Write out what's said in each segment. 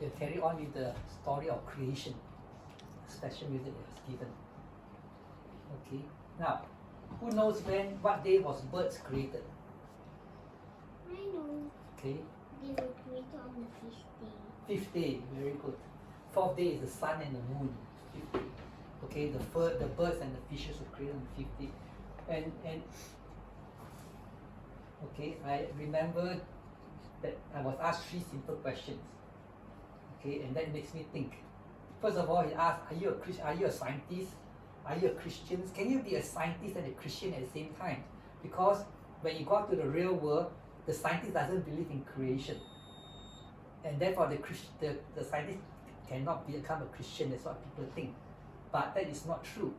We'll carry on with the story of creation. Special music was given. Okay. Now, who knows what day was birds created? I know. Okay. They were created on the fifth day. Fifth day, very good. Fourth day is the sun and the moon. Fifth day. Okay, the birds and the fishes were created on the fifth day. And okay, I remember that I was asked 3 simple questions. Okay, and that makes me think. First of all, he asked, are you a scientist? Are you a Christian? Can you be a scientist and a Christian at the same time? Because when you go out to the real world, the scientist doesn't believe in creation. And therefore the scientist cannot become a Christian, that's what people think. But that is not true.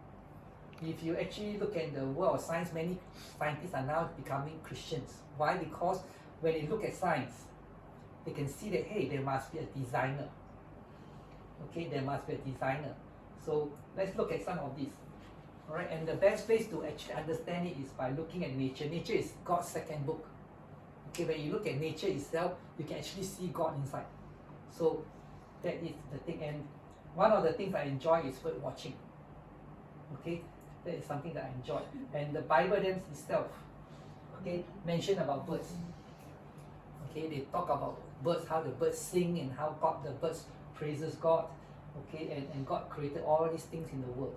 If you actually look at the world of science, many scientists are now becoming Christians. Why? Because when they look at science, they can see that, hey, there must be a designer. Okay, there must be a designer. So let's look at some of these. Alright, and the best place to actually understand it is by looking at nature. Nature is God's second book. Okay, when you look at nature itself, you can actually see God inside. So that is the thing. And one of the things I enjoy is bird watching. Okay, that is something that I enjoy. And the Bible itself, okay, mention about birds. Okay, they talk about birds, how the birds sing and how the birds praises God. Okay, and God created all these things in the world.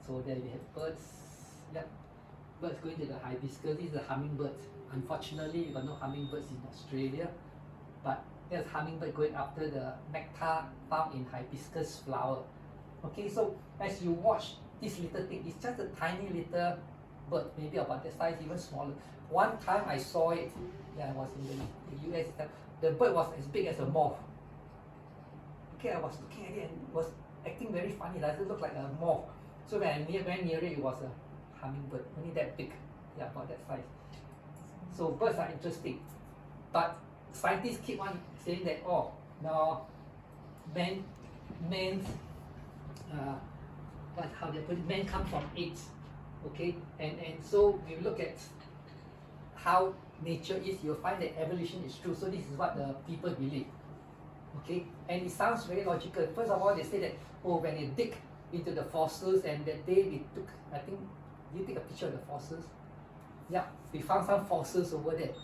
So there we have birds. Yep. Birds going to the hibiscus. This is the hummingbird. Unfortunately, you got no hummingbirds in Australia, but there's hummingbird going after the nectar found in hibiscus flower. Okay, so as you watch this little thing, it's just a tiny little bird, maybe about the size, even smaller. One time I saw it, I was in the US, the bird was as big as a moth. Okay, I was looking at it and it was acting very funny. It doesn't look like a moth. So when I went near it, it was a hummingbird, only that big, about that size. So birds are interesting, but scientists keep on saying that, oh, now man comes from apes, okay, and so you look at how nature is, you'll find that evolution is true. So this is what the people believe, okay, and it sounds very logical. First of all, they say that, oh, when they dig into the fossils, and that day they took, I think, you take a picture of the fossils? Yeah, we found some fossils over there.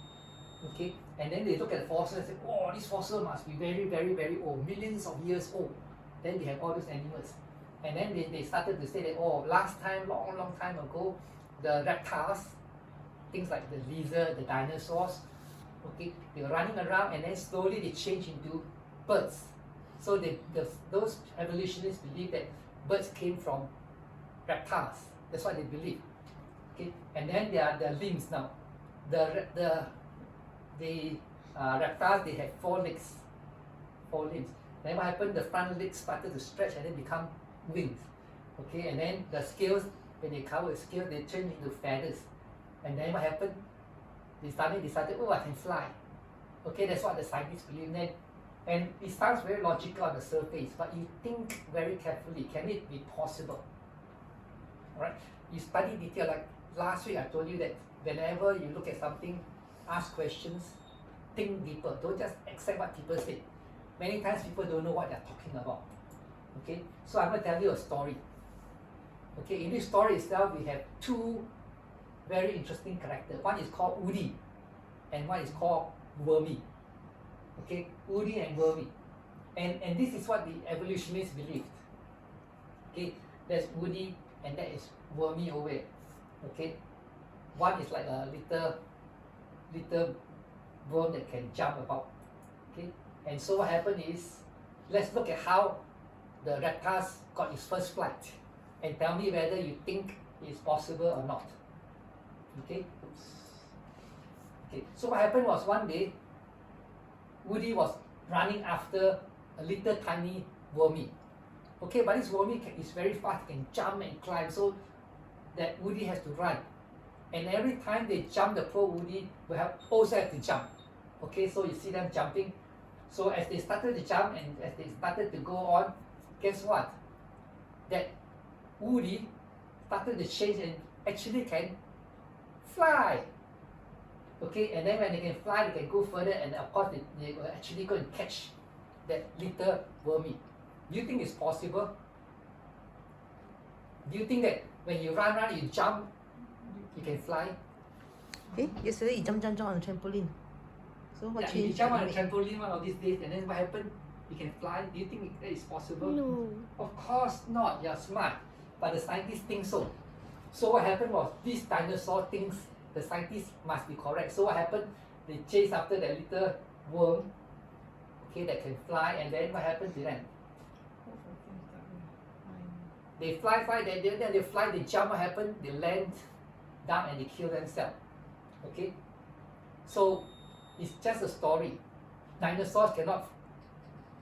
Okay, and then they look at the fossils and say, oh, this fossil must be very, very, very old, millions of years old. Then they have all those animals. And then they started to say that, oh, last time, long time ago, the reptiles, things like the lizard, the dinosaurs, okay, they were running around, and then slowly they changed into birds. So those evolutionists believe that birds came from reptiles. That's what they believe. Okay, and then there are the limbs now. The reptiles, they have 4 legs, 4 limbs. Then what happened? The front legs started to stretch and then become wings. Okay, and then the scales, when they cover the scales, they change into feathers. And then what happened? They decided, oh, I can fly. Okay, that's what the scientists believe. And it sounds very logical on the surface, but you think very carefully, can it be possible? Alright, you study detail. Like last week I told you that whenever you look at something, ask questions, think deeper. Don't just accept what people say. Many times people don't know what they're talking about. Okay, so I'm going to tell you a story. Okay, in this story itself, we have 2 very interesting characters. One is called Woody, and one is called Wormy. Okay, Woody and Wormy. And this is what the evolutionists believed. Okay, there's Woody and that is Wormy over there. Okay, one is like a little worm that can jump about. Okay, and so what happened is, let's look at how the reptiles got its first flight, and tell me whether you think it's possible or not. Okay. Okay. So what happened was, one day, Woody was running after a little tiny wormy. Okay, but this wormy is very fast, can jump and climb, so that Woody has to run. And every time they jump, the poor Woody will also have to jump. Okay, so you see them jumping. So as they started to jump and as they started to go on, guess what? That Woody started to change and actually can fly. Okay, and then when they can fly, they can go further, and of course they will actually go and catch that little wormy. Do you think it's possible? Do you think that when you run, you jump, you can fly? Hey, yesterday you jump on the trampoline. So what Yeah, if you changed? jump on a trampoline one of these days, and then what happened? You can fly. Do you think that is possible? No. Of course not. You're smart, but the scientists think so. So what happened was this dinosaur thinks the scientists must be correct. So what happened? They chase after that little worm, okay, that can fly, and then what happened to them? They fly, then they fly, they jump, what happened? They land down and they kill themselves. Okay? So it's just a story. Dinosaurs cannot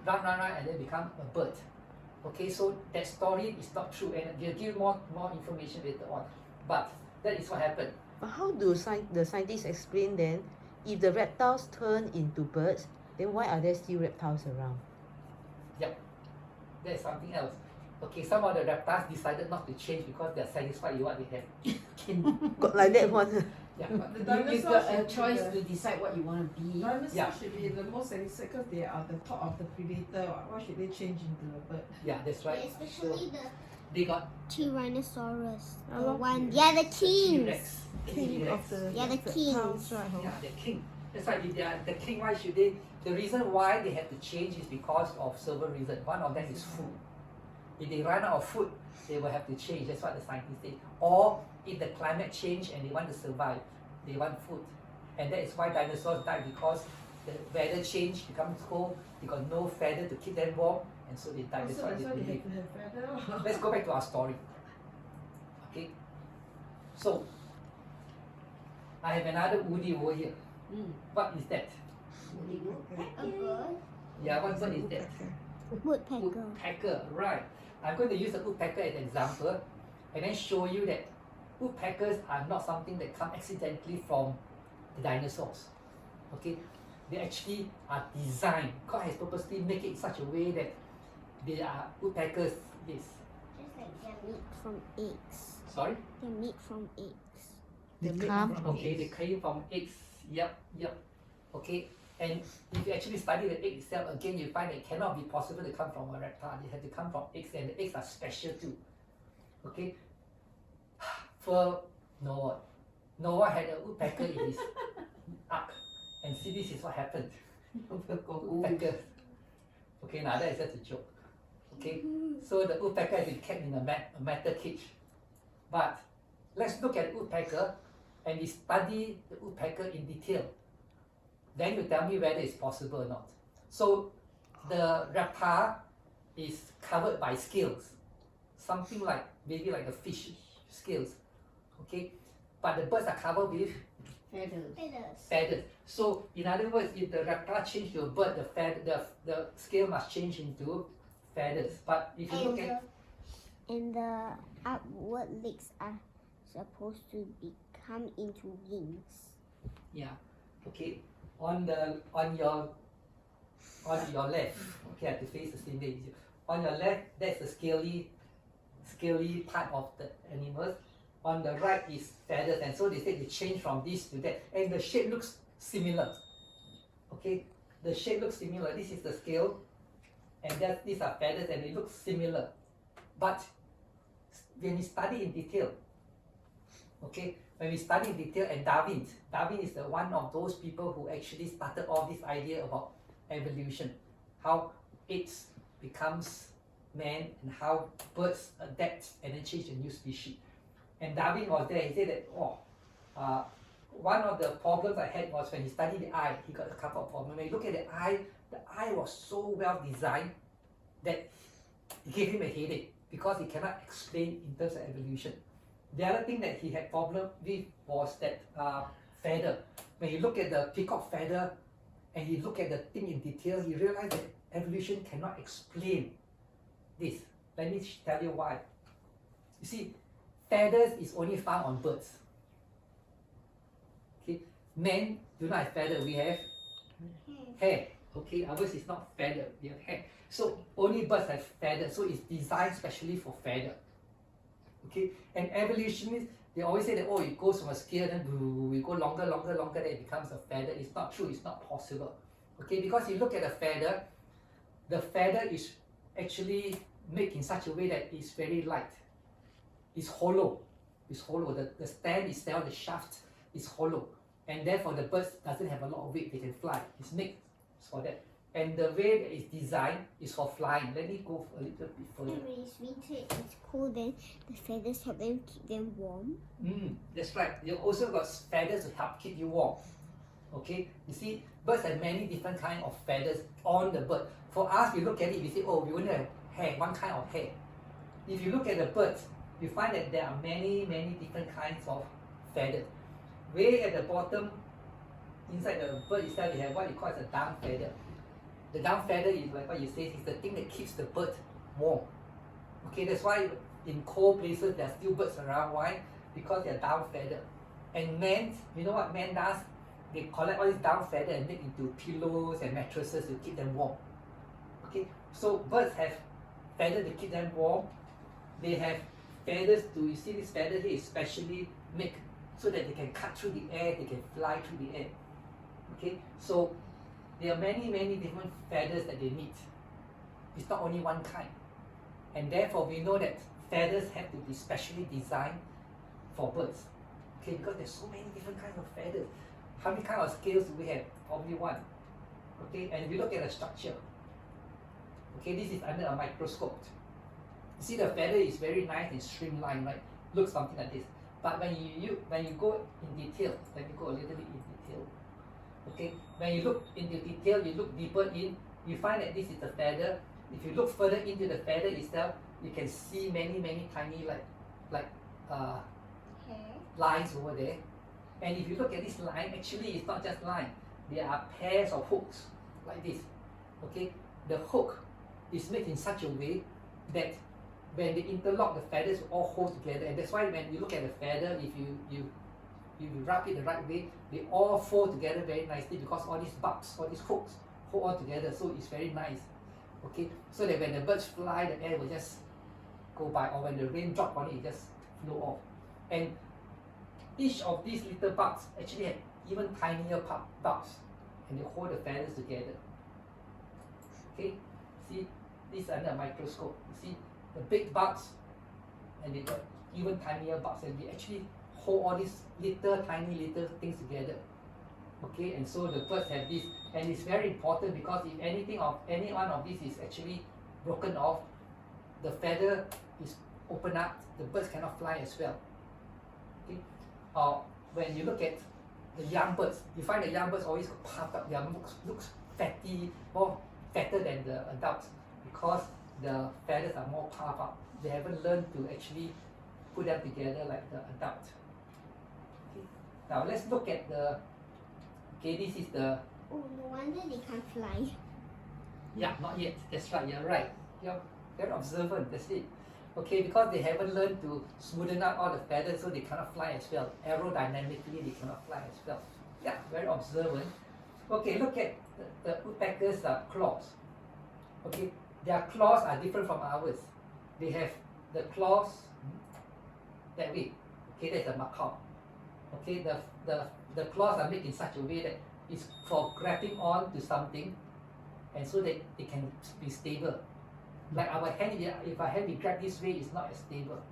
run, and then become a bird. Okay, so that story is not true, and they'll give more information later on. But that is what happened. But how do the scientists explain then, if the reptiles turn into birds, then why are there still reptiles around? Yep, there's something else. Okay, some of the reptiles decided not to change because they're satisfied with what they have. Got like that one. Yeah, But the You've dinosaurs got a should be choice the- to decide what you want to be. Dinosaurs Yeah. should be the most satisfied because they are the top of the predator. Why should they change into a bird? yeah, that's right. Especially the They got Tyrannosaurus. I The love one, yeah, the kings. T-Rex. King T-Rex. of the Yeah, the reptiles, kings. right? Yeah, the king. That's why if they are the king, why should they? The reason why they have to change is because of several reasons. One of them is food. If they run out of food, they will have to change. That's what the scientists say. Or if the climate change and they want to survive, they want food. And that is why dinosaurs died, because the weather change, becomes cold, they got no feather to keep them warm, and so they died. That's So what that's they why they believe. have to have feather. Let's go back to our story. Okay. So I have another woody over here. What is that? A bird. Yeah, what is that? Woodpecker. Woodpecker, right. I'm going to use the woodpecker as an example and then show you that woodpeckers are not something that come accidentally from the dinosaurs. Okay? They actually are designed. God has purposely make it in such a way that they are woodpeckers. Yes. Just like their meat from eggs. Sorry? Their meat from eggs. They They come make from from Okay, they came from eggs. Yep. Okay, and if you actually study the egg itself, again you find it cannot be possible to come from a reptile. It had to come from eggs, and the eggs are special too. Okay, for Noah had a woodpecker in his ark, and see this is what happened. Woodpecker. Okay, now that is just a joke. Okay, so the woodpecker has been kept in a metal cage, but let's look at woodpecker and we study the woodpecker in detail. Then you tell me whether it's possible or not. So the reptile is covered by scales, something like maybe like a fish scales. Okay, but the birds are covered with Feathers. Feathers. feathers. So in other words, if the reptile change to a bird, the scale must change into feathers. But if you look at And the upward legs are supposed to become into wings. yeah, okay, on your left, okay, I have to face the same way. On your left, that's the scaly part of the animals. On the right is feathers, and so they say they change from this to that, and the shape looks similar. Okay, the shape looks similar. This is the scale, and these are feathers, and they look similar. But when we study in detail, okay, when we study in detail, and Darwin is the one of those people who actually started all this idea about evolution, how apes becomes man, and how birds adapt and then change a new species. And Darwin was there. He said that one of the problems I had was when he studied the eye. He got a couple of problems. When you look at the eye was so well designed that it gave him a headache because he cannot explain in terms of evolution. The other thing that he had problem with was that feather. When you look at the peacock feather and he look at the thing in detail, he realized that evolution cannot explain this. Let me tell you why. You see, feathers is only found on birds. Okay, men do not have feather. We have hair. Okay, ours is not feather. We have hair. So only birds have feather. So it's designed specially for feather. Okay, and evolutionists They always say that, oh, it goes from a scale, then we go longer, then it becomes a feather. It's not true, it's not possible. Okay, because you look at a feather, the feather is actually made in such a way that it's very light. It's hollow. It's hollow. The stand itself, the shaft is hollow. And therefore the bird doesn't have a lot of weight, they can fly. It's made for that. And the way that it's designed is for flying. Let me go a little bit further. And when it's winter, it's cold, then the feathers help them keep them warm. That's right. You also got feathers to help keep you warm. Okay, you see, birds have many different kinds of feathers on the bird. For us, we look at it, we say, oh, we only have hair, one kind of hair. If you look at the birds, you find that there are many different kinds of feathers. Way at the bottom, inside the bird itself, you have what you call as a down feather. The down feather is like what you say, is the thing that keeps the bird warm. Okay, that's why in cold places there are still birds around. Why? Because they are down feather. And men, you know what man does? They collect all these down feather and make into pillows and mattresses to keep them warm. Okay, so birds have feathers to keep them warm. They have feathers to, you see this feather here is specially made so that they can cut through the air, they can fly through the air. Okay, so there are many different feathers that they need. It's not only one kind. And therefore we know that feathers have to be specially designed for birds. Okay, because there's so many different kinds of feathers. How many kinds of scales do we have? Only one. Okay, and if you look at the structure, okay, this is under a microscope. You see the feather is very nice and streamlined, right? Looks something like this. But when you go in detail, let me go a little bit in detail. Okay, when you look into detail, you look deeper in, you find that this is the feather. If you look further into the feather itself, you can see many tiny lines over there. And if you look at this line, actually it's not just line. There are pairs of hooks like this. Okay, the hook is made in such a way that when they interlock, the feathers will all hold together. And that's why when you look at the feather, if you rub it the right way, they all fold together very nicely because all these barbs, all these hooks hold all together, so it's very nice. Okay, so that when the birds fly, the air will just go by, or when the rain drop on it, it just flow off. And each of these little barbs actually have even tinier barbs, and they hold the feathers together. Okay, see, this is under a microscope. You see the big barbs, and they got even tinier barbs, and they actually hold all these tiny little things together. Okay, and so the birds have this, and it's very important because if any one of these is actually broken off, the feather is open up, the birds cannot fly as well. Okay, or when you look at the young birds, you find the young birds always puffed up. Their looks fatty, more fatter than the adults because the feathers are more puffed up. They haven't learned to actually put them together like the adult. Okay. Now let's look at the. Okay, this is the. Oh, no wonder they can't fly. Yeah, not yet. That's right. You're right. You're very observant. That's it. Okay, because they haven't learned to smoothen out all the feathers, so they cannot fly as well. Aerodynamically, they cannot fly as well. Yeah, very observant. Okay, look at the woodpecker's claws. Okay, their claws are different from ours. They have the claws that way. Okay, that's a macaw. Okay, the claws are made in such a way that it's for grabbing on to something, and so that it can be stable. Like our hand, if our hand we grab this way, it's not as stable.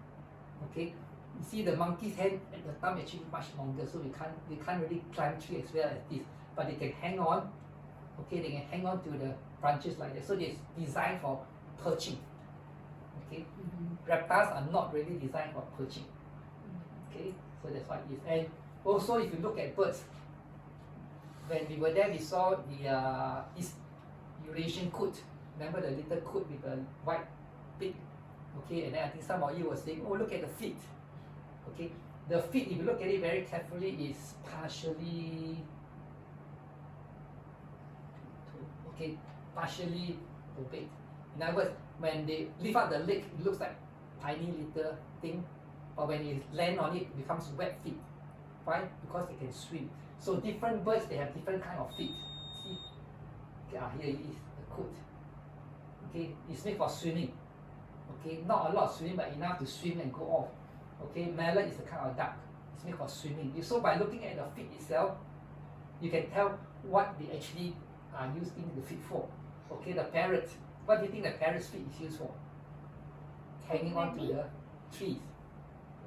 Okay, you see the monkey's hand and the thumb actually much longer, so they can't really climb tree as well as this, but they can hang on. Okay, they can hang on to the branches like that. So it's designed for perching. Okay, reptiles are not really designed for perching. Okay, so that's what it is. And also, if you look at birds, when we were there, we saw the East Eurasian coot. Remember the little coot with the white beak? Okay, and then I think some of you were saying, oh, look at the feet. Okay, the feet, if you look at it very carefully, is partially opaque. In other words, when they lift up the leg, it looks like tiny little thing, but when you land on it, it becomes wet feet. Why? Because they can swim. So different birds, they have different kind of feet. See? Okay, here it is, the coat. Okay, it's made for swimming. Okay, not a lot of swimming, but enough to swim and go off. Okay, mallard is a kind of duck. It's made for swimming. So by looking at the feet itself, you can tell what they actually are using the feet for. Okay, the parrot. What do you think the parrot's feet is used for? Hanging on to the trees.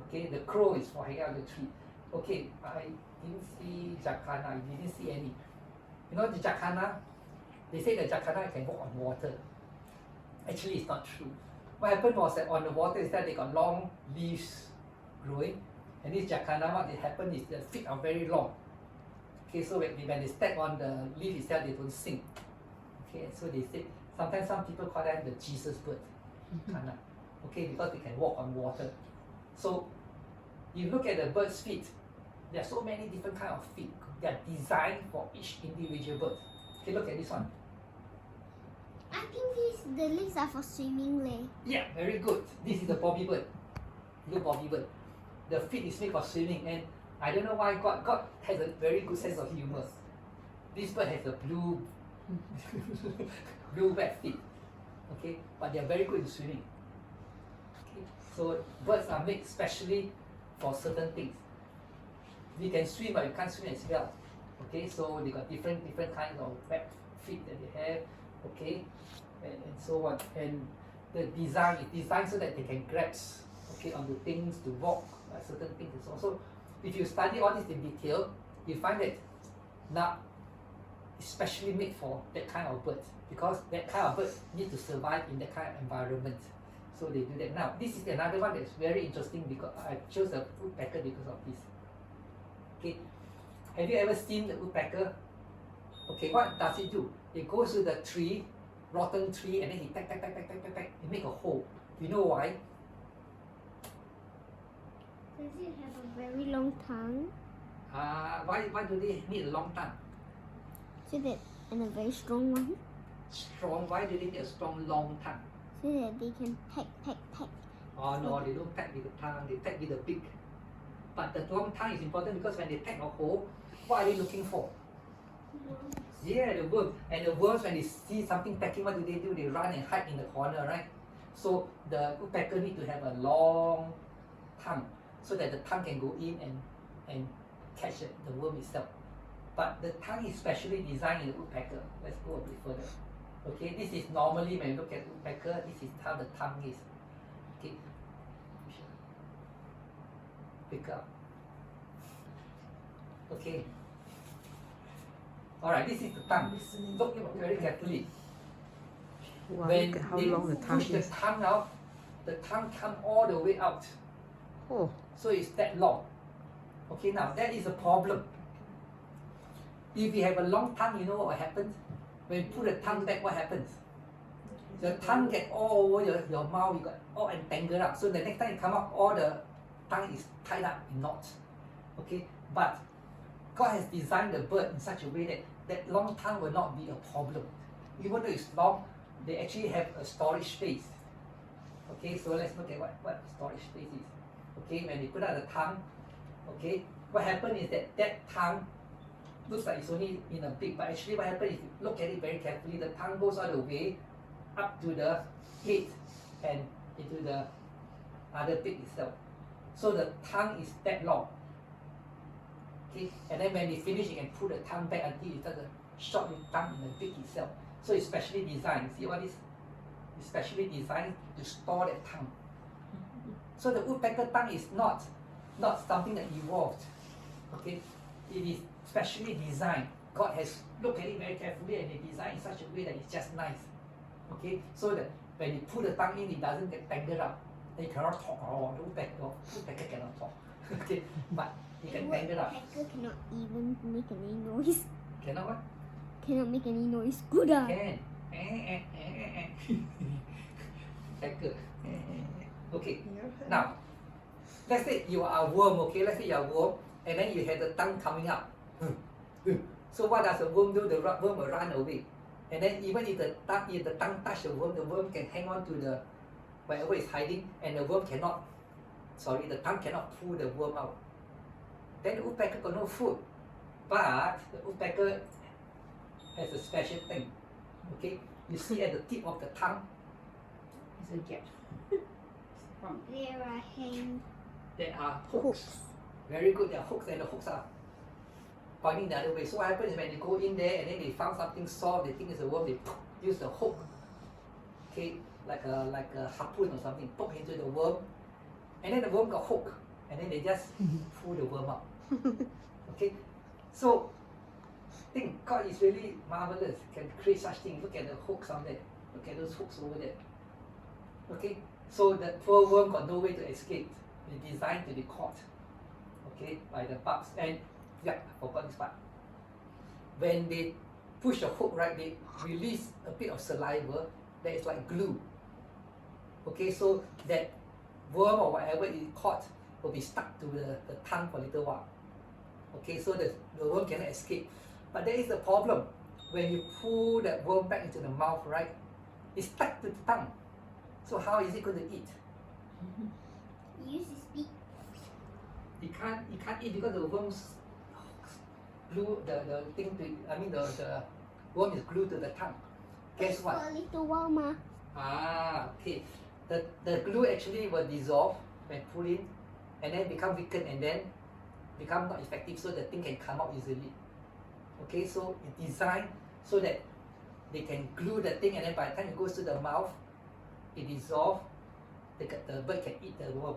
Okay, the crow is for hanging on the tree. Okay, I didn't see jacana. You didn't see any. You know the jacana? They say the jacana can walk on water. Actually, it's not true. What happened was that on the water is that they got long leaves growing, and this jacana, what happened is the feet are very long. Okay, so when they step on the leaf itself, they don't sink. Okay, so they say sometimes some people call them the Jesus bird, jacana. Okay, because they can walk on water. So you look at the bird's feet, there are so many different kind of feet. They are designed for each individual bird. Okay, look at this one. I think the legs are for swimming leh. Yeah, very good. This is the bobby bird. Look, bobby bird. The feet is made for swimming, and I don't know why God has a very good sense of humor. This bird has a blue wet feet. Okay, but they are very good in swimming. Okay, so birds are made specially for certain things. We can swim, but you can't swim as well. Okay, so they got different kinds of web feet that they have. Okay, and so on. And the design is designed so that they can grasp, okay, onto things, to walk, certain things and so on. So if you study all this in detail, you find that now it's specially made for that kind of bird, because that kind of bird need to survive in that kind of environment. So they do that. Now this is another one that's very interesting, because I chose the woodpecker because of this. Okay, have you ever seen the woodpecker? Okay, what does it do? It goes to the tree, rotten tree, and then he peck, it make a hole. You know why? Does it have a very long tongue? Why do they need a long tongue? So that, and a very strong one? Strong, why do they need a strong long tongue? So that they can peck. Oh no, they don't peck with the tongue, they peck with the beak. But the long tongue is important because when they peck a hole, what are they looking for? Yeah, the worm. And the worms, when they see something pecking, what do? They run and hide in the corner, right? So the woodpecker need to have a long tongue so that the tongue can go in and catch the worm itself. But the tongue is specially designed in the woodpecker. Let's go a bit further. Okay, this is normally when you look at woodpecker, this is how the tongue is. Okay, pick up. Okay. Alright, this is the tongue. Look very carefully. Wow, When look at how they long the tongue push the is. tongue out, the tongue comes all the way out. Oh, So it's that long. Okay, now that is a problem. If you have a long tongue, you know what happens? When you put the tongue back, what happens? The tongue get all over your mouth, you got all entangled up. So the next time you come out, all the tongue is tied up in knots. Okay, but God has designed the bird in such a way that that long tongue will not be a problem. Even though it's long, they actually have a storage space. Okay, so let's look at what storage space is. Okay, when they put out the tongue, okay, what happens is that tongue looks like it's only in a beak, but actually what happens if you look at it very carefully, the tongue goes all the way up to the head and into the other beak itself. So the tongue is that long. Okay, and then when they finish, you can put the tongue back until you start the short tongue in the beak itself. So it's specially designed. See what is? It's specially designed to store that tongue. So the woodpecker tongue is not something that evolved. Okay, it is specially designed. God has looked at it very carefully and they designed in such a way that it's just nice. Okay, so that when you put the tongue in, it doesn't get tangled up. They cannot talk. Oh, the woodpecker cannot talk. Okay, but it can tangle up. Woodpecker cannot even make any noise. Cannot what? Cannot make any noise. Good. Can. Pecker. Okay. Now, let's say you are a worm. Okay, let's say you are a worm, and then you have the tongue coming up. So what does the worm do? The worm will run away, and then even if the tongue touch the worm can hang on to the wherever it's hiding, and the worm cannot. Sorry, the tongue cannot pull the worm out. Then the woodpecker got no food, but the woodpecker has a special thing. Okay, you see at the tip of the tongue, It's a gap. There are there are hooks. Very good, there are hooks, and the hooks are pointing the other way. So what happens is when they go in there and then they found something soft, they think it's a worm, they use the hook, okay, like a harpoon or something, poke into the worm, and then the worm got hooked, and then they just pull the worm out. Okay, so think God is really marvelous, can create such things. Look at the hooks on there, look at those hooks over there. Okay, so the poor worm got no way to escape. It's designed to be caught, okay, by the bugs. And yeah, I forgot this part. When they push the hook, right, they release a bit of saliva that is like glue. Okay, so that worm or whatever it caught will be stuck to the tongue for a little while. Okay, so the worm cannot escape. But there is a problem. When you pull that worm back into the mouth, right, it's stuck to the tongue. So how is it going to eat? Use his beak. It can't eat because the worm's glue the thing to, I mean the worm is glued to the tongue. Guess what? For a little while, ma. Okay. The glue actually will dissolve when pulled in and then become weakened and then become not effective, so the thing can come out easily. Okay, so it's designed so that they can glue the thing, and then by the time it goes to the mouth, it dissolves, the bird can eat the worm.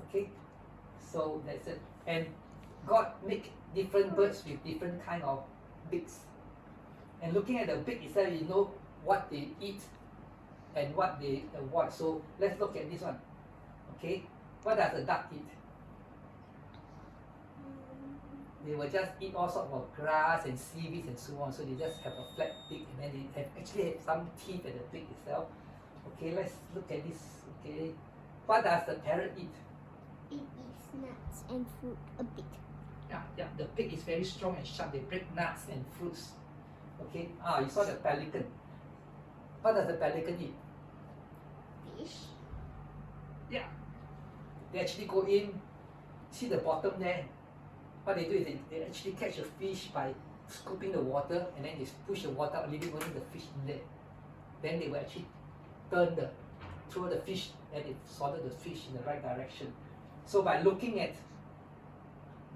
Okay, so that's it. And God make different birds with different kind of beaks. And looking at the beak itself, you know what they eat and what they avoid. So let's look at this one. Okay, what does a duck eat? They will just eat all sorts of grass and seaweeds and so on. So they just have a flat beak, and then they actually have some teeth at the beak itself. Okay, let's look at this. Okay, what does the parrot eat? It eats nuts and fruit a bit. Yeah, the beak is very strong and sharp. They break nuts and fruits. Okay, you saw the pelican. What does the pelican eat? Fish. Yeah, they actually go in, see the bottom there. What they do is they actually catch a fish by scooping the water, and then they push the water out, leaving only the fish in there. Then they will actually throw the fish, and they sorted the fish in the right direction. So by looking at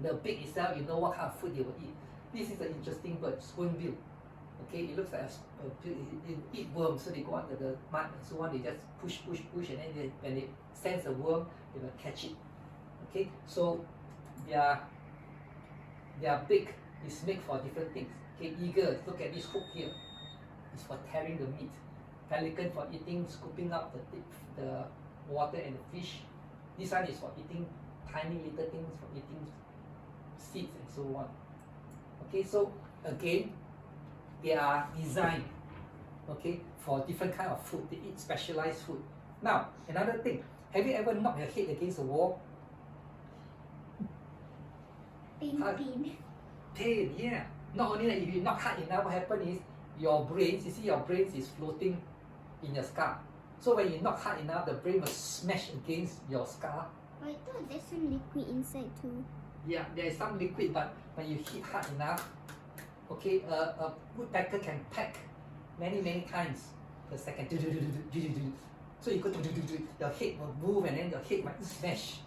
the beak itself, you know what kind of food they will eat. This is an interesting bird, spoonbill. Okay, it looks like it eat worms, so they go under the mud and so on. They just push, and then when they sense a worm, they will catch it. Okay, so their beak is made for different things. Okay, eagle, look at this hook here. It's for tearing the meat. Pelican for eating, scooping up the water and the fish. This one is for eating tiny little things, for eating seeds and so on. Okay, so again, they are designed, okay, for different kind of food. They eat specialized food. Now, another thing, have you ever knocked your head against a wall? Pain, yeah. Not only that, if you knock hard enough, what happens is your brains is floating in your skull. So when you knock hard enough, the brain will smash against your skull. I thought there's some liquid inside too. Yeah, there is some liquid, but when you hit hard enough, okay, a woodpecker can peck many times per second. So you go, your head will move and then your head might smash.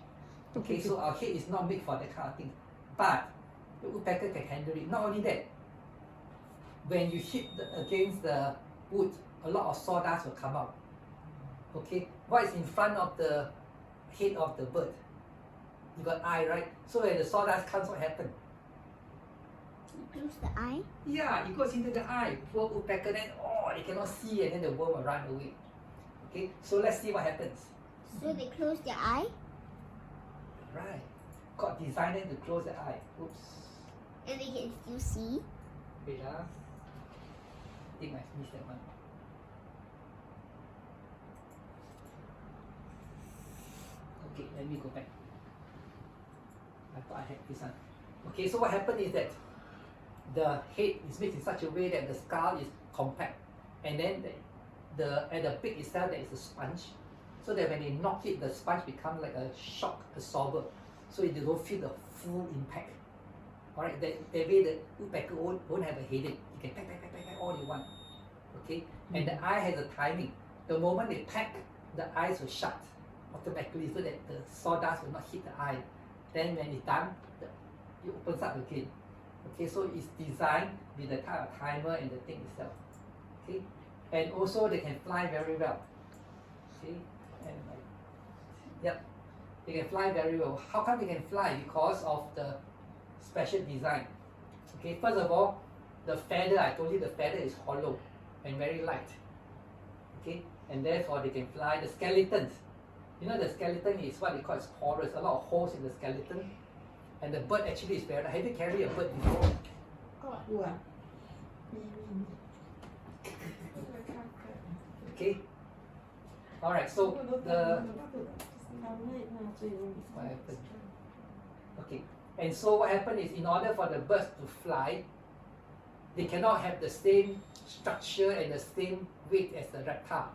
Okay, so our head is not made for that kind of thing. But the woodpecker can handle it. Not only that, when you hit against the wood, a lot of sawdust will come out. Okay, what is in front of the head of the bird? You got eye, right? So when the sawdust comes, what happens? Close the eye. Yeah, it goes into the eye. Poor woodpecker, then they cannot see, and then the worm will run away. Okay, so let's see what happens. So they close their eye. Right. God designed them to close the eye. Oops. And they can still see. Wait, I think I missed that one. Okay, let me go back. I thought I had this one. Okay, so what happened is that the head is made in such a way that the skull is compact, and then at the beak itself there is a sponge, so that when they knock it, the sponge becomes like a shock absorber, so they don't feel the full impact. Alright, that way the woodpecker won't have a headache. You can peck all you want. Okay, and the eye has a timing. The moment they peck, the eyes will shut. automatically so that the sawdust will not hit the eye. Then when it's done, it opens up again. Okay, so it's designed with the type of timer and the thing itself. Okay, and also they can fly very well. Okay, and yep, they can fly very well. How come they can fly? Because of the special design. Okay, first of all, the feather, I told you the feather is hollow and very light. Okay, and therefore they can fly. The skeletons, you know, the skeleton is what they call is porous, a lot of holes in the skeleton. And the bird actually is very, have you carried a bird before? Who are? Okay. Alright, so the what happened? Okay. And so what happened is in order for the birds to fly, they cannot have the same structure and the same weight as the reptile.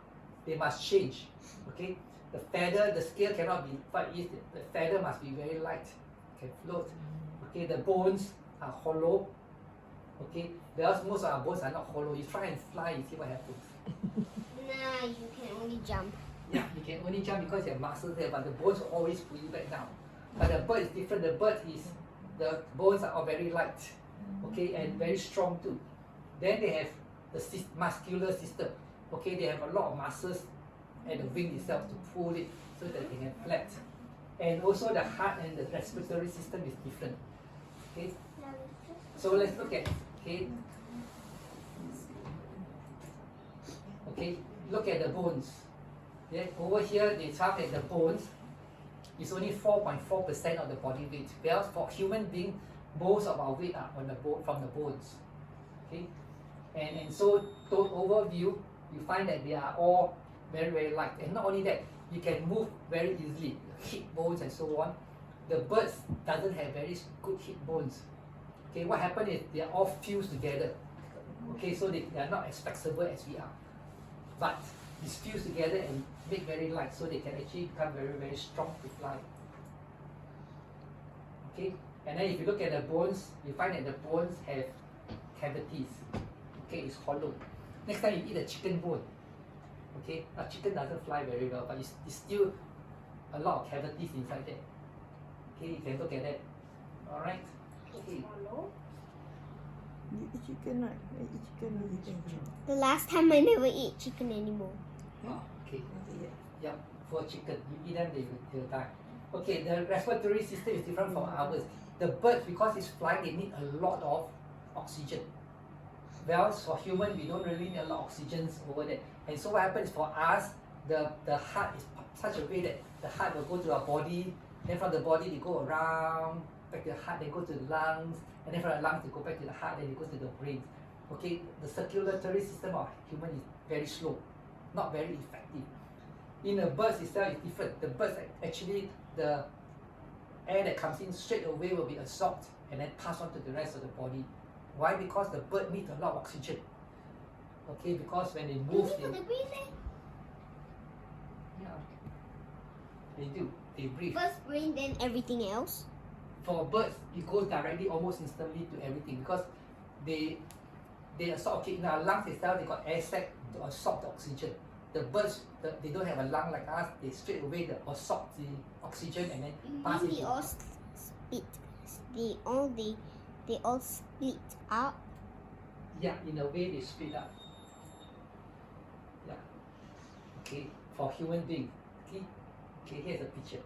They must change. Okay. The feather, the scale cannot be what it is. The feather must be very light, can float. Okay, the bones are hollow. Okay, whereas most of our bones are not hollow. You try and fly, you see what happens. Nah, you can only jump. Yeah, you can only jump because you have muscles there, but the bones will always pull you back down. But the bird is different. The bird is, the bones are all very light, okay, and very strong too. Then they have the muscular system. Okay, they have a lot of muscles and the wing itself to pull it so that they can flap. And also the heart and the respiratory system is different. Okay, so let's look at, okay, look at the bones. Yeah, over here they found that the bones is only 4.4% of the body weight. Whereas for human being, most of our weight are on the from the bones. Okay, and so to overview, you find that they are all very, very light. And not only that, you can move very easily, hip bones and so on. The birds doesn't have very good hip bones. Okay, what happened is they are all fused together. Okay, so they are not as flexible as we are. But it's fused together and make very light, so they can actually become very, very strong to fly. Okay, and then if you look at the bones, you find that the bones have cavities. Okay, it's hollow. Next time you eat a chicken bone, okay, a chicken doesn't fly very well, but it's still a lot of cavities inside there. Okay, you can look at that. All right. Okay. You eat chicken, right? I eat chicken, you eat chicken. The last time I never eat chicken anymore. Oh, okay. Yep. For chicken, you eat them, they'll die. Okay, the respiratory system is different from ours. The birds, because it's flying, they need a lot of oxygen. Whereas for human, we don't really need a lot of oxygen over there. And so what happens for us, the heart is such a way that the heart will go to our body, then from the body they go around, back to the heart, then go to the lungs, and then from the lungs they go back to the heart, then they go to the brain. Okay, the circulatory system of human is very slow, not very effective. In the birds itself is different. The birds actually, the air that comes in straight away will be absorbed and then passed on to the rest of the body. Why? Because the bird needs a lot of oxygen. Okay, because when they move, they, yeah, they do. They breathe. First brain, then everything else. For birds, it goes directly, almost instantly to everything because they absorb. Okay, in our lungs itself, they got air sac to absorb the oxygen. The birds, they don't have a lung like us. They straight away absorb the oxygen and then pass it. They all split. They all split out. Yeah, in a way they split up. Yeah. Okay, for human beings. Okay, here's a picture.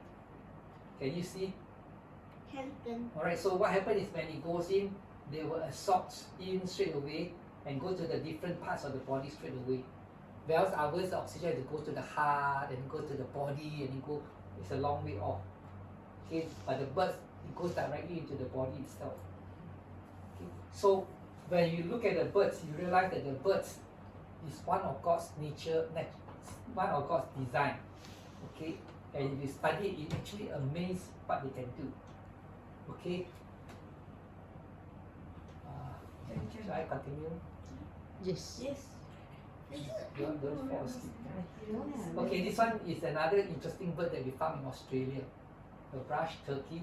Can you see? Alright, so what happens is when it goes in, they will absorb in straight away and go to the different parts of the body straight away. Whereas ours, the oxygen has to go to the heart and go to the body and it go, it's a long way off. Okay, but the birds, it goes directly into the body itself. Okay. So when you look at the birds, you realize that the birds is one of God's nature, one of God's design. Okay, and if you study it, it actually amazes what they can do. Okay. Shall I continue? Yes. Yes. Don't fall asleep. Okay, this one is another interesting bird that we found in Australia, the brush turkey.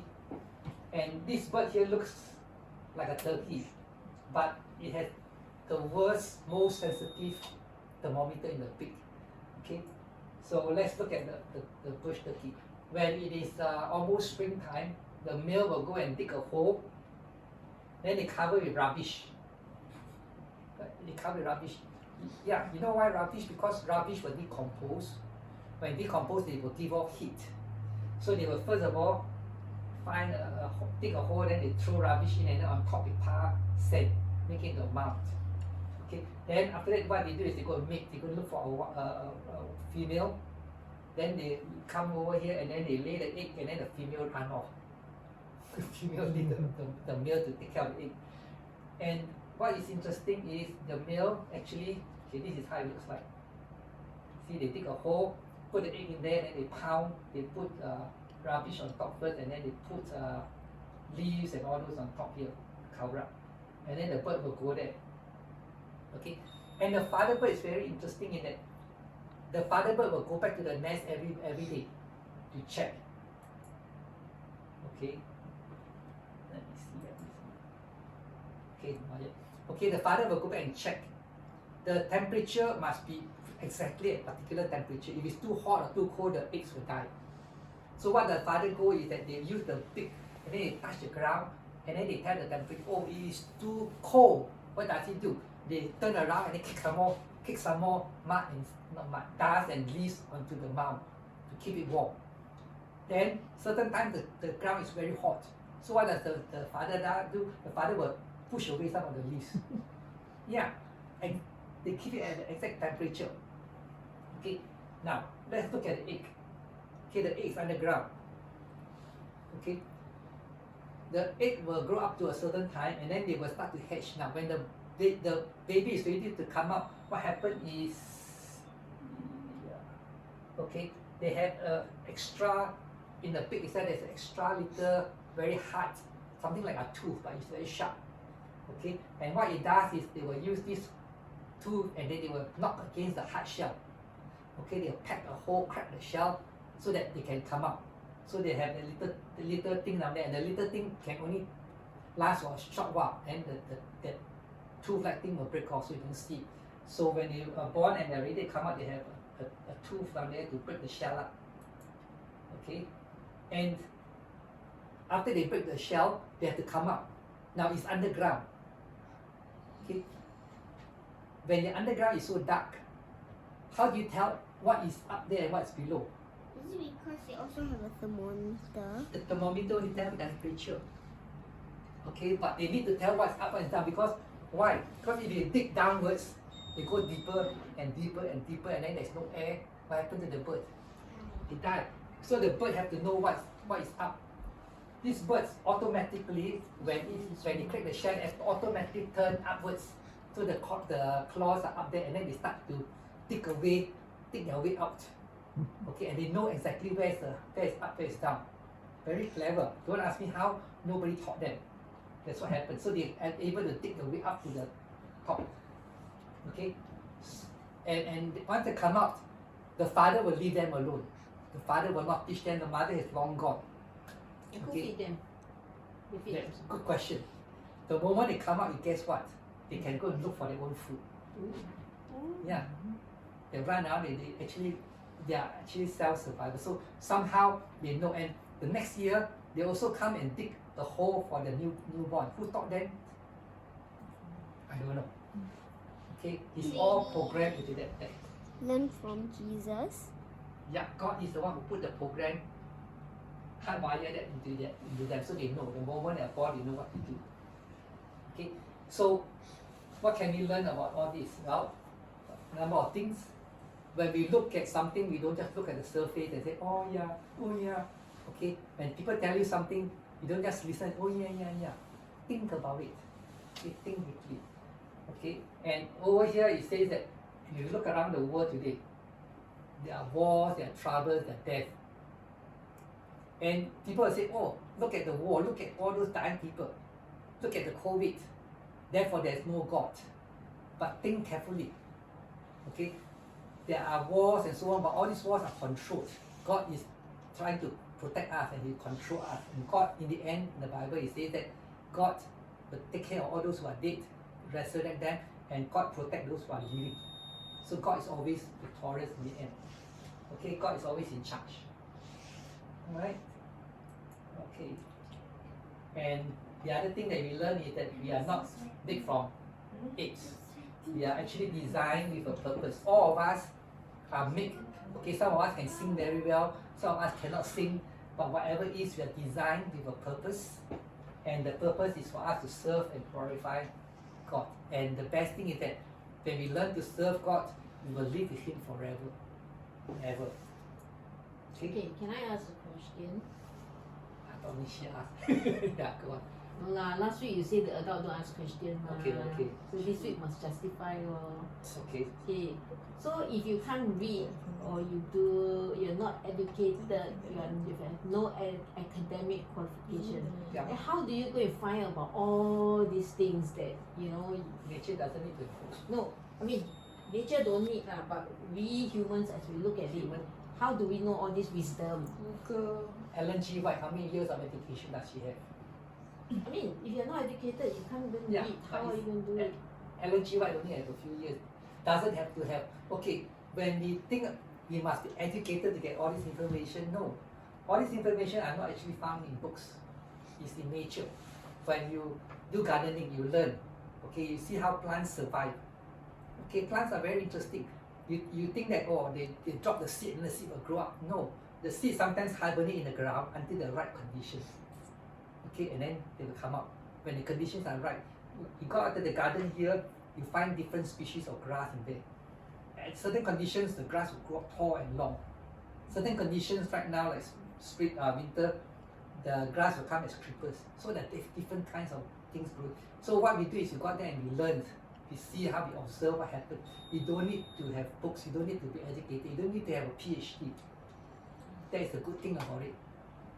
And this bird here looks like a turkey, but it has the world's most sensitive thermometer in the beak. Okay, So let's look at the bush turkey. When it is almost springtime, the male will go and dig a hole, then they cover with rubbish. They cover with rubbish. Yeah, you know why rubbish? Because rubbish will decompose. When decompose, they will give off heat. So they will first of all dig a hole, then they throw rubbish in, and then on top they pile sand, make it into a mound. Okay. Then after that, what they do is they go and mate. They go look for a female. Then they come over here and then they lay the egg, and then the female run off. The female leave the male to take care of the egg. And what is interesting is the male actually, okay, this is how it looks like. See, they dig a hole, put the egg in there, and they pound, they put rubbish on top first, and then they put leaves and all those on top here, cover up. And then the bird will go there. Okay, and the father bird is very interesting in that the father bird will go back to the nest every day to check. Okay, let me see. Okay, not yet. Okay, the father will go back and check. The temperature must be exactly a particular temperature. If it's too hot or too cold, the eggs will die. So what the father go is that they use the beak and then they touch the ground and then they tell the temperature, oh, it is too cold. What does he do? They turn around and they kick some more mud and not mud, dust and leaves onto the mound to keep it warm. Then certain times the ground is very hot. So what does the father do? The father will push away some of the leaves. Yeah, and they keep it at the exact temperature. Okay, now let's look at the egg. Okay, the egg is underground. Okay, the egg will grow up to a certain time and then they will start to hatch. Now when the baby is ready to come out, what happens is, okay, they have extra, in the beak itself there's an extra little, very hard, something like a tooth, but it's very sharp. Okay, and what it does is they will use this tooth and then they will knock against the hard shell. Okay, they'll pack a hole, crack the shell so that they can come out. So they have the little thing down there, and the little thing can only last for a short while, and the tooth-like thing will break off so you can see. So when they are born and they're ready to come out, they have a tooth down there to break the shell up. Okay, and after they break the shell, they have to come out. Now it's underground. Okay, when the underground is so dark, how do you tell what is up there and what's below? Is it because they also have a thermometer? The thermometer will tell the temperature. Okay, but they need to tell what's up and down because why? Because if they dig downwards, they go deeper and deeper and deeper, and then there's no air. What happens to the bird? It died. So the bird have to know what is up. These birds automatically, when they crack the shell, it automatically turn upwards. So the claws are up there, and then they start to dig their way out. Okay, and they know exactly where is up, where is down. Very clever. Don't ask me how. Nobody taught them. That's what happened. So they are able to dig their way up to the top. Okay, and once they come out, the father will leave them alone. The father will not teach them. The mother is long gone. And who Okay. feed them? Who feed Yeah, them? good question. The moment they come out, you guess what? They can go and look for their own food. Yeah, they run out. They are actually self-survival. So somehow they know. And the next year they also come and dig a hole for the newborn. Who taught them? I don't know. Okay, it's all programmed into that. Learn from Jesus. Yeah, God is the one who put the program, hardwire that into them, so they know the moment they're born, they know what to do. Okay, so what can we learn about all this? Well, a number of things. When we look at something, we don't just look at the surface and say, oh yeah. Okay, when people tell you something, you don't just listen, oh yeah. Think about it. Okay, think deeply. Okay, and over here it says that if you look around the world today, there are wars, there are troubles, there are death. And people will say, oh, look at the war, look at all those dying people, look at the COVID, therefore there's no God. But think carefully. Okay, there are wars and so on, but all these wars are controlled. God is trying to protect us and He control us. And God, in the end, in the Bible, it says that God will take care of all those who are dead, resurrect them, and God protect those who are living. So God is always victorious in the end. Okay, God is always in charge. Alright? Okay. And the other thing that we learn is that we are not made from apes. We are actually designed with a purpose. All of us are made. Okay, some of us can sing very well, some of us cannot sing, but whatever it is, we are designed with a purpose. And the purpose is for us to serve and glorify God. And the best thing is that when we learn to serve God, we will live with Him forever. Ever. Okay, can I ask a question? I thought she asked. Yeah, go on. No lah, last week you say the adult don't ask question mah. Okay, okay. So this week must justify lor. It's okay. Okay. So if you can't read or you're not educated, you have no academic qualification. Yeah. Then how do you go and find about all these things that Nature doesn't need to enforce. no, I mean nature don't need lah, but we humans as we look at it, Human. how do we know all this wisdom? Google. Ellen G. White, how many years of education does she have? I mean, if you're not educated, you can't even Yeah, read. but How are you going to do it? Ellen G. White only has a few years. Doesn't have to have. Okay, when we think we must be educated to get all this information, no. All this information are not actually found in books. It's in nature. When you do gardening, you learn. Okay, you see how plants survive. Okay, plants are very interesting. You think that, oh, they drop the seed and the seed will grow up. No, the seed sometimes hibernate in the ground until the right conditions. Okay, and then they will come out. When the conditions are right, you go out to the garden here, you find different species of grass in there. At certain conditions, the grass will grow up tall and long. Certain conditions right now, like spring, winter, the grass will come as creepers. So that there's different kinds of things grow. So what we do is we go out there and we learn. We see how we observe what happens. You don't need to have books. You don't need to be educated. You don't need to have a PhD. That is the good thing about it.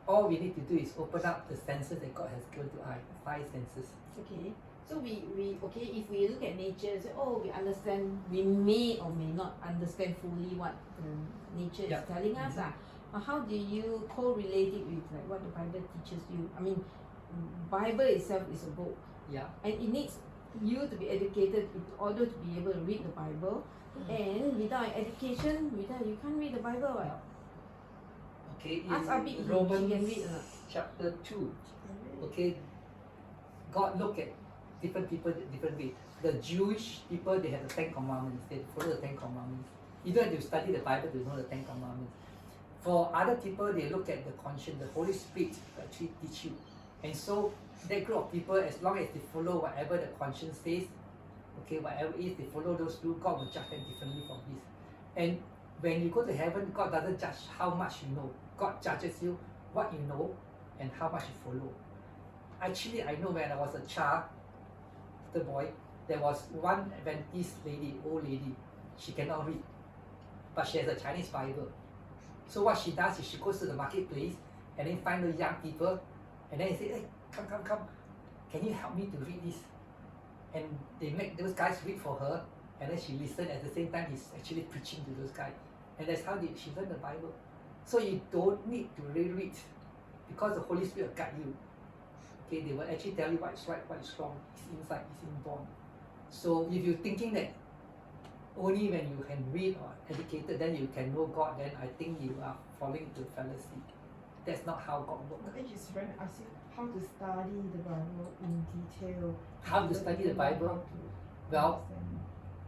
All we need to do is open up the senses that God has given to us, 5 senses. Okay. So we okay, if we look at nature, say, oh, we understand, we may or may not understand fully what nature Yeah. is telling us. But how do you correlate it with like what the Bible teaches you? I mean, Bible itself is a book, Yeah. and it needs you to be educated in order to be able to read the Bible. And without education, you can't read the Bible. Right? Okay, Ask Abi, in he Romans can read or not? chapter 2, okay, God look at different people different way. The Jewish people, they have the 10 commandments. They follow the 10 commandments. You don't have to study the Bible to know the 10 commandments. For other people, they look at the conscience. The Holy Spirit will actually teach you. And so that group of people, as long as they follow whatever the conscience says, okay, whatever it is, they follow those rules, God will judge them differently from this. And when you go to heaven, God doesn't judge how much you know. God judges you what you know and how much you follow. Actually, I know when I was a child, the boy, there was one Adventist lady, old lady. She cannot read, but she has a Chinese Bible. So what she does is she goes to the marketplace and then find the young people, and then say, "Hey, come, can you help me to read this?" And they make those guys read for her, and then she listens at the same time. He's actually preaching to those guys, and that's how she learned the Bible. So you don't need to reread, because the Holy Spirit will guide you. Okay, they will actually tell you what is right, what is wrong. It's inside, it's inborn. So if you're thinking that only when you can read or educated, then you can know God, then I think you are falling into fallacy. That's not how God works. I think his friend asked you how to study the Bible in detail. How to study the Bible? How to Well, understand.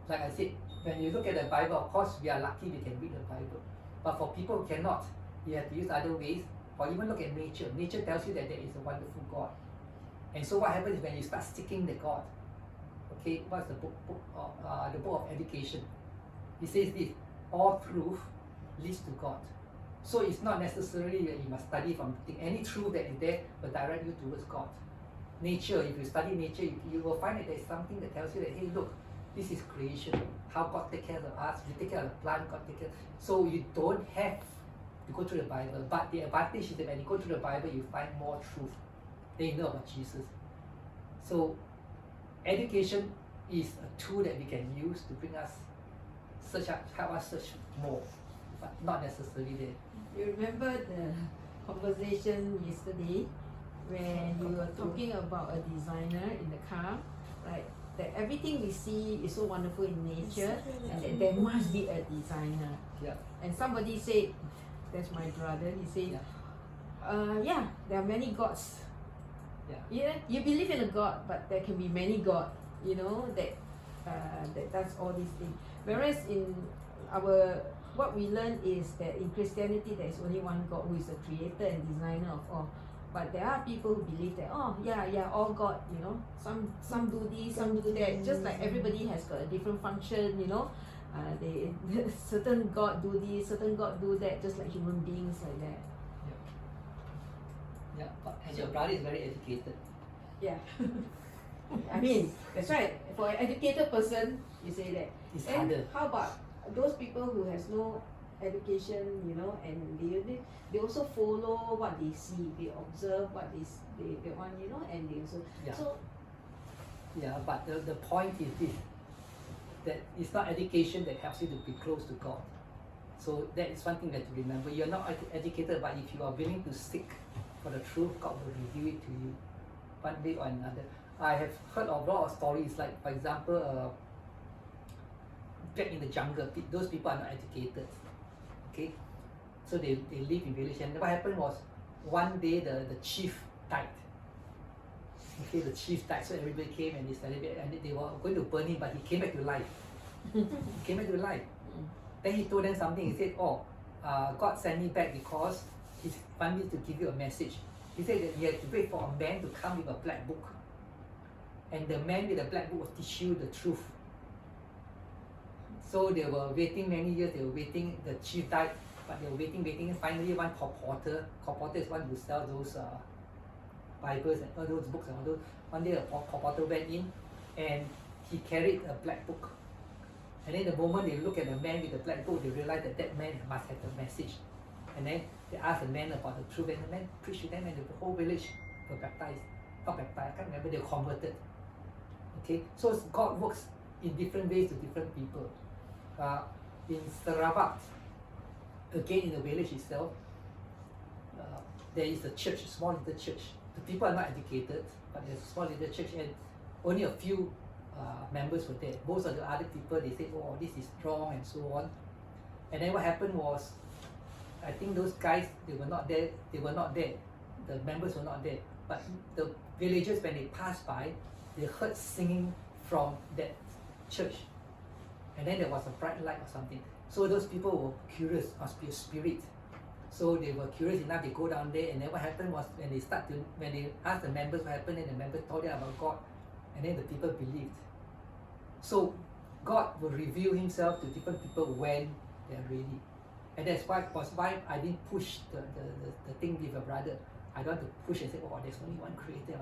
like I said, when you look at the Bible, of course we are lucky we can read the Bible. But for people who cannot, you have to use other ways, or even look at nature. Nature tells you that there is a wonderful God. And so what happens is when you start seeking the God, okay, what's the book of education? It says this: all truth leads to God. So it's not necessarily that you must study from the thing. Any truth that is there will direct you towards God. Nature, if you study nature, you will find that there is something that tells you that, hey, look, this is creation. How God takes care of us. We take care of the plant, God takes care. So you don't have to go through the Bible. But the advantage is that when you go through the Bible, you find more truth. Then you know about Jesus. So education is a tool that we can use to bring us help us search more, but not necessarily there. You remember the conversation yesterday when you were talking about a designer in the car, right? that everything we see is so wonderful in nature, and that there must be a designer. Yeah. And somebody said, that's my brother, he said, yeah, there are many gods. Yeah, you believe in a god, but there can be many gods, you know, that does all these things. Whereas in what we learn is that in Christianity there is only one God who is the creator and designer of all. But there are people who believe that, oh yeah, all God, you know, some do this, some do that. Just like everybody has got a different function, you know. They certain God do this, certain God do that, just like human beings like that. Yeah, and your brother is very educated. Yeah. I mean, that's right. For an educated person, you say that. It's And harder. how about those people who has no education, you know, and they also follow what they see, they observe what they want, you know, and they also so Yeah, but the point is this, that it's not education that helps you to be close to God. So that is one thing that to remember. You're not educated, but if you are willing to seek for the truth, God will reveal it to you one way or another. I have heard of a lot of stories, like for example, back in the jungle, those people are not educated. Okay, so they live in village, and what happened was one day the chief died. Okay, the chief died, so everybody came and they celebrated, and they were going to burn him, but he came back to life. He came back to life. Then he told them something. He said, God sent me back because he wanted me to give you a message. He said that you have to wait for a man to come with a black book, and the man with the black book will teach you the truth. So they were waiting many years. They were waiting. The chief died, but they were waiting. And finally, one colporteur is one who sells those Bibles and all those books and all those. One day, a colporteur went in, and he carried a black book. And then the moment they look at the man with the black book, they realize that that man must have the message. And then they asked the man about the truth, and the man preached to them, and the whole village were baptized. Not baptized, I can't remember. They were converted. Okay, so God works in different ways to different people. In Sarawak, again in the village itself, there is a church, a small little church. The people are not educated, but there's a small little church, and only a few members were there. Most of the other people, they said, oh, this is wrong and so on. And then what happened was, I think those guys, they were not there. The members were not there. But the villagers, when they passed by, they heard singing from that church. And then there was a bright light or something. So those people were curious, must be a spirit. So they were curious enough, they go down there, and then what happened was when they asked the members what happened, and the members told them about God, and then the people believed. So God will reveal himself to different people when they are ready. And that's why I didn't push the thing with your brother. I don't want to push and say, oh, there's only one creator.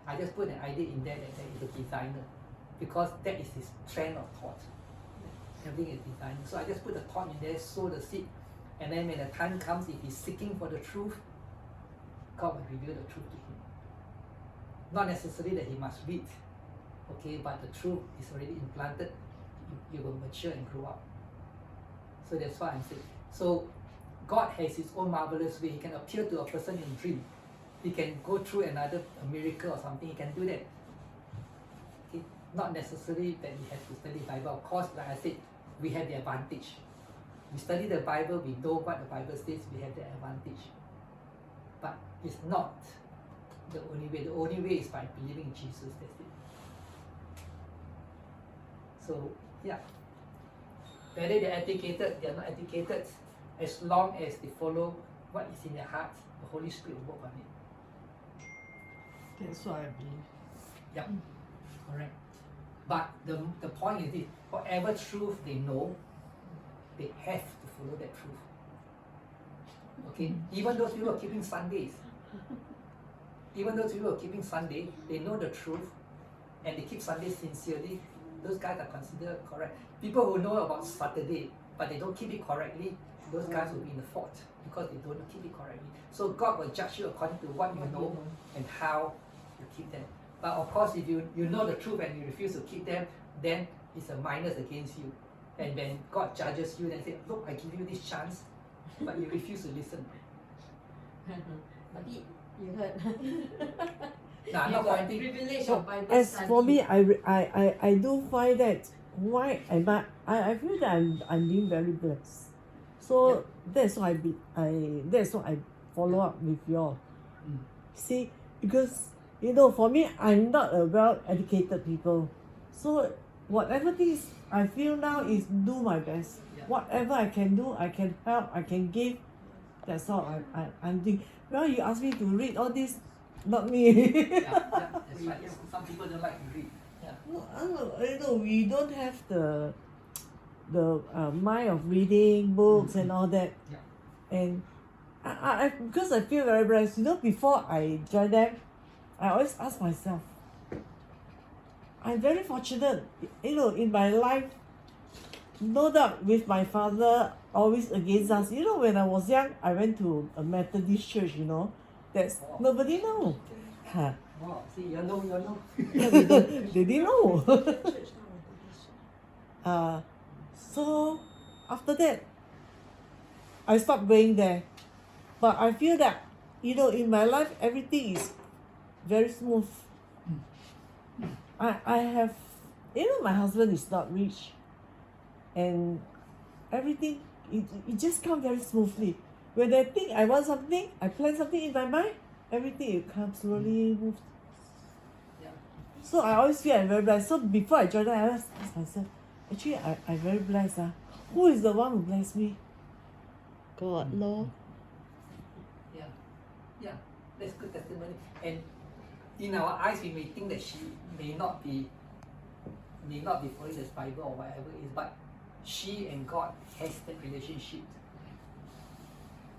I just put an idea in there that there is a designer, because that is his trend of thought. Everything is designer. So I just put the thought in there, sow the seed, and then when the time comes, if he's seeking for the truth, God will reveal the truth to him. Not necessarily that he must read, okay, but the truth is already implanted. You will mature and grow up. So that's why I'm saying. So God has his own marvelous way. He can appear to a person in a dream. He can go through a miracle or something. He can do that. Okay? Not necessarily that we have to study the Bible. Of course, like I said, we have the advantage. We study the Bible, we know what the Bible says, we have the advantage. But it's not the only way. The only way is by believing in Jesus. That's it. So, yeah. Whether they're educated, they're not educated, as long as they follow what is in their heart, the Holy Spirit will work on it. That's what I believe. Yep, correct. But the point is this, whatever truth they know, they have to follow that truth. Okay? Even those people who are keeping Sundays, they know the truth and they keep Sundays sincerely. Those guys are considered correct. People who know about Saturday, but they don't keep it correctly, those guys will be in the fault because they don't keep it correctly. So God will judge you according to what you know and how you keep them. But of course, if you know the truth and you refuse to keep them, then it's a minus against you. And when God judges you, then say, look, I give you this chance, but you refuse to listen. Tapi you heard No, I'm You not got pointing. privilege So of Bible as study. for me, I do find that why am I feel that I'm being very blessed. So that's why that's why I follow up with y'all. Mm. See, because for me, I'm not a well educated people. So whatever things I feel now is do my best. Yeah. Whatever I can do, I can help, I can give. That's all I'm doing. Well, you ask me to read all this, not me. Yeah, that's right. Some people don't like to read. Yeah. No, we don't have the mind of reading books and all that. Yeah. And because I feel very blessed. Before I join them, I always ask myself, I'm very fortunate, in my life. No doubt with my father always against us. When I was young, I went to a Methodist church, that's nobody know. Huh. Wow, see, you know. They didn't know. So after that, I stopped going there. But I feel that, in my life, everything is very smooth. I have, my husband is not rich. And everything, it just comes very smoothly. When I think I want something, I plan something in my mind, everything will come slowly move. Yeah. So I always feel I'm very blessed. So before I joined them, I always ask myself, actually I'm very blessed. Who is the one who blessed me? God, Lord. Yeah, that's good testimony. And in our eyes, we may think that she may not be following the Bible or whatever it is, but she and God has that relationship.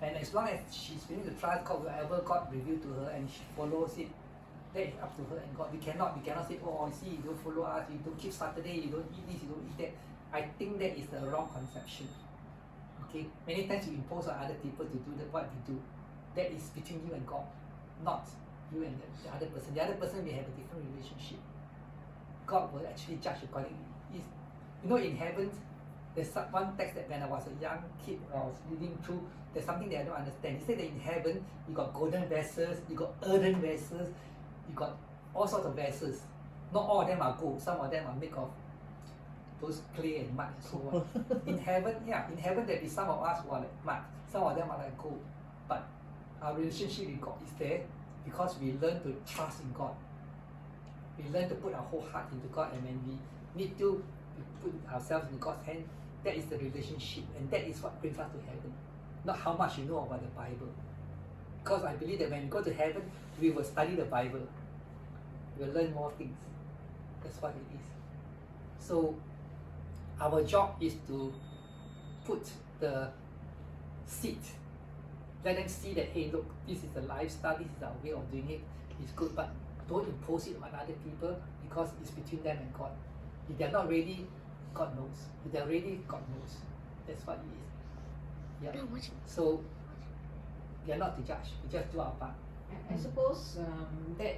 And as long as she's willing to trust God, whatever God revealed to her, and she follows it, that is up to her and God. We cannot say, oh, see, you don't follow us, you don't keep Saturday, you don't eat this, you don't eat that. I think that is the wrong conception. Okay, many times you impose on other people to do what we do. That is between you and God, not you and the other person. The other person may have a different relationship. God will actually judge accordingly. In heaven, there's one text that when I was a young kid, I was reading through, there's something that I don't understand. He said that in heaven, you got golden vessels, you got earthen vessels, you got all sorts of vessels. Not all of them are gold. Some of them are made of those clay and mud and so on. In heaven, there be some of us who are like mud. Some of them are like gold. But our relationship with God is there because we learn to trust in God. We learn to put our whole heart into God, and when we need to put ourselves in God's hand, that is the relationship, and that is what brings us to heaven. Not how much you know about the Bible. Because I believe that when we go to heaven, we will study the Bible. We will learn more things. That's what it is. So our job is to put the seed. Let them see that, hey, look, this is the lifestyle, this is our way of doing it. It's good, but don't impose it on other people because it's between them and God. If they're not ready, God knows. If they're ready, God knows. That's what it is. Yeah. So we are not to judge. We just do our part. I suppose that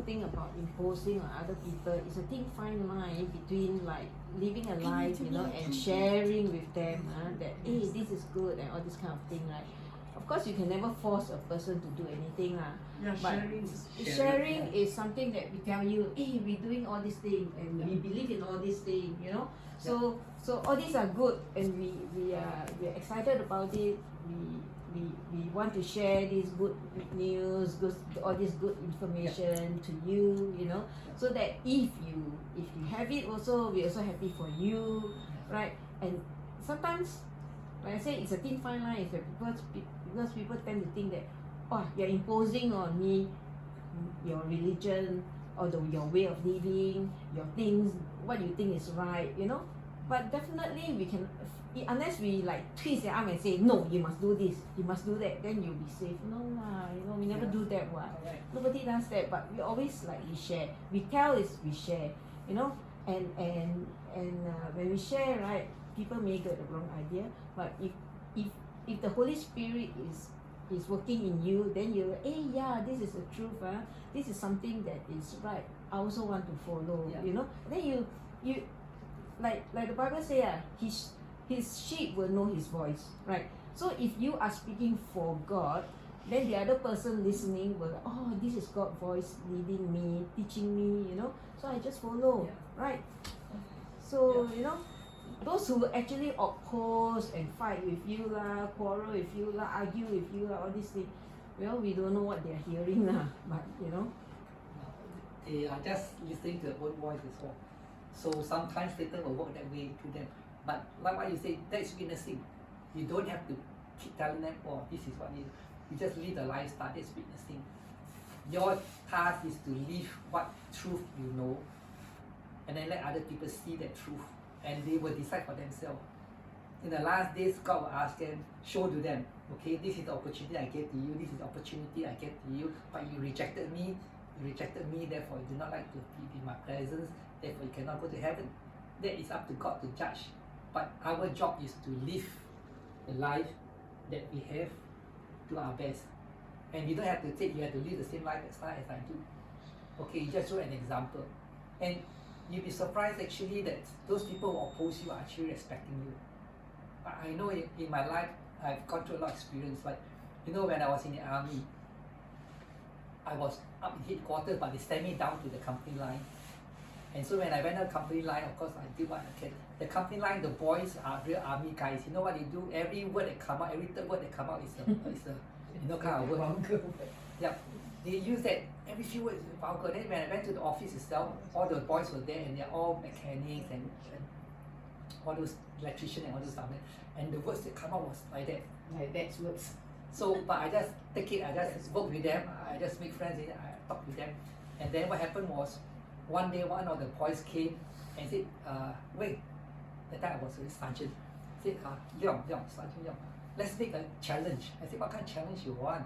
thing about imposing on other people is a thin fine line between like living a life, and sharing with them that hey, this is good and all this kind of thing, right? Of course, you can never force a person to do anything, Yeah, but sharing is something that we tell you, hey, we're doing all these things and we believe in all these things, So all these are good, and we are excited about it. We want to share this good news, all this good information to you, so that if you have it also, we're also happy for you, right? And sometimes, like I say, it's a thin fine line. Is that because people tend to think that, oh, you're imposing on me your religion or your way of living, your things, what you think is right, But definitely we can, unless we like twist their arm and say, no, you must do this, you must do that, then you'll be safe. No lah, we never do that one. Alright. Nobody does that, but we always like we share. We tell is we share, and when we share, right, people may get the wrong idea, but if the Holy Spirit is working in you, then you, hey, yeah, this is the truth, this is something that is right. I also want to follow, Then you like the Bible say, his sheep will know his voice, right? So if you are speaking for God, then the other person listening will, oh, this is God's voice leading me, teaching me, you know. So I just follow, right? So, you know, those who actually oppose and fight with you lah, quarrel with you lah, argue with you lah, all these things, well, we don't know what they are hearing lah, but you know. They are just listening to their own voice as well. So sometimes Satan will work that way to them. But like what you say, that's witnessing. You don't have to keep telling them, oh, this is what you just live the lifestyle, that's witnessing. Your task is to live what truth you know, and then let other people see that truth, and they will decide for themselves. In the last days, God will ask them, show to them, okay, this is the opportunity I gave to you, this is the opportunity I gave to you, but you rejected me, therefore you do not like to be in my presence, therefore you cannot go to heaven. That is up to God to judge. But our job is to live the life that we have to our best. And you don't have to you have to live the same life as I do. Okay, you just show an example. And you'll be surprised actually that those people who oppose you are actually respecting you. I know in my life, I've gone through a lot of experience. Like, you know, when I was in the army, I was up in headquarters, but they sent me down to the company line. And so when I went to the company line, of course, I did what I can. The company line, the boys are real army guys. You know what they do? Every word that come out, every third word that come out is a kind of word. Yeah. They use that, every few words is vulgar. Then when I went to the office itself, all the boys were there and they're all mechanics and all those electricians and all those stuff. And the words that come out was like that. Like that's words. So, but I just take it, I just work with them, I just make friends with them, I talk with them. And then what happened was, one day one of the boys came and said, Weng, that time I was a sergeant, said, Sergeant Leong, let's make a challenge. I said, what kind of challenge you want?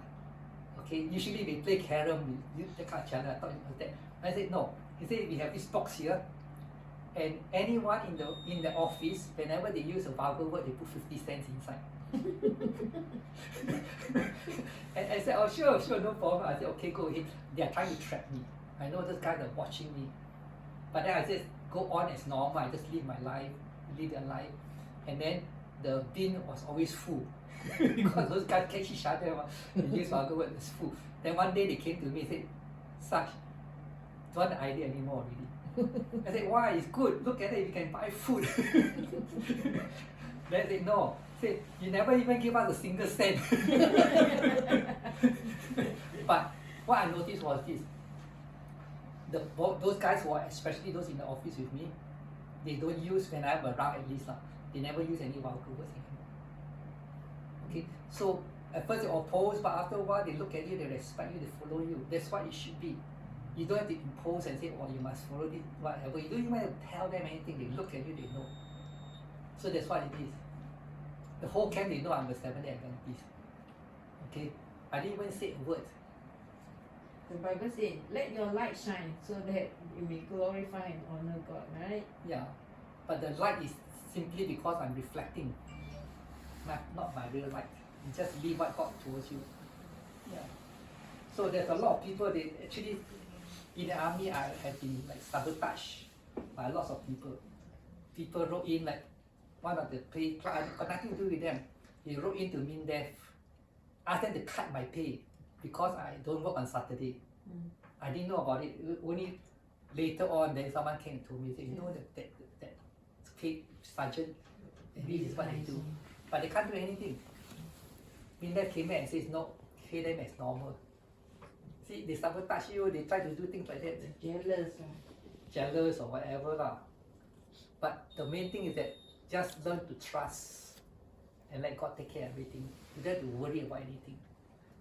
Okay, usually we play carom, that kind of challenge. I thought it was that. I said, no. He said, we have this box here, and anyone in the office, whenever they use a vulgar word, they put 50 cents inside. And I said, oh, sure, no problem. I said, okay, go ahead. They are trying to trap me. I know those guys are watching me. But then I just go on as normal. I just live my life, live their life. And then the bin was always full. Because those guys catch each other and use vulgar words, it's full. Then one day they came to me and said, Sarge, don't want the idea anymore already. I said, why? It's good. Look at it, you can buy food. Then I said, no. I said, you never even give us a single cent. But what I noticed was this. Those guys who are, especially those in the office with me, they don't use, when I'm around at least, they never use any vulgar words anymore. Okay, so at first they oppose, but after a while they look at you, they respect you, they follow you. That's what it should be. You don't have to impose and say, oh, you must follow this, whatever. You don't even have to tell them anything. They look at you, they know. So that's what it is. The whole camp, they know I'm the Seventh-day Adventist. Okay, I didn't even say a word. The Bible says, let your light shine so that you may glorify and honor God, right? Yeah, but the light is simply because I'm reflecting, not my real light. You just be what God towards you. Yeah. So there's a lot of people, they actually, in the army, I have been like sabotaged by lots of people. People wrote in, like one of the pay, got nothing to do with them. He wrote in to MINDEF, asked them to cut my pay because I don't work on Saturday. I didn't know about it. Only later on, then someone came and told me, said, you know that paid sergeant, this is what they do. But they can't do anything. MINDEF came back and says, no, pay them as normal. See, they sabotage you, they try to do things like that. Jealous or whatever lah. But the main thing is that just learn to trust and let God take care of everything. You don't have to worry about anything.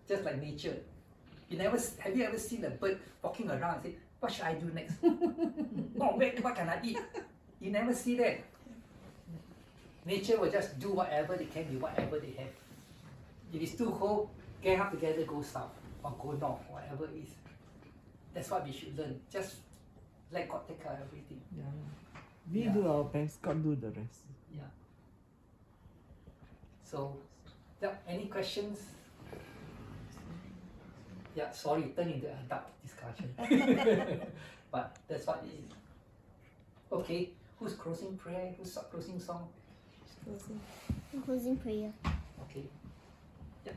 Just like nature. Have you ever seen a bird walking around and say, what should I do next? Oh, wait, what can I eat? You never see that. Nature will just do whatever they can with whatever they have. If it's too cold, get up together, go south or go north, whatever it is. That's what we should learn. Just let God take care of everything. Yeah. We do our best, God do the rest. Yeah. So, yeah, any questions? Yeah, sorry, turn into an adult discussion. But that's what it is. Okay, who's closing prayer? Who's closing song? Closing prayer. Okay. Yeah.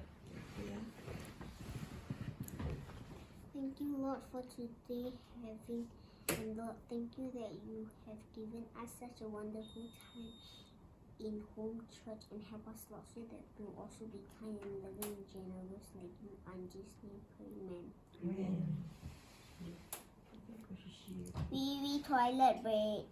Thank you, Lord, for today having, and Lord, thank you that you have given us such a wonderful time in home church, and help us, Lord, so that we'll also be kind and loving and generous like you. In Jesus' name, amen. Amen. Wee wee toilet break.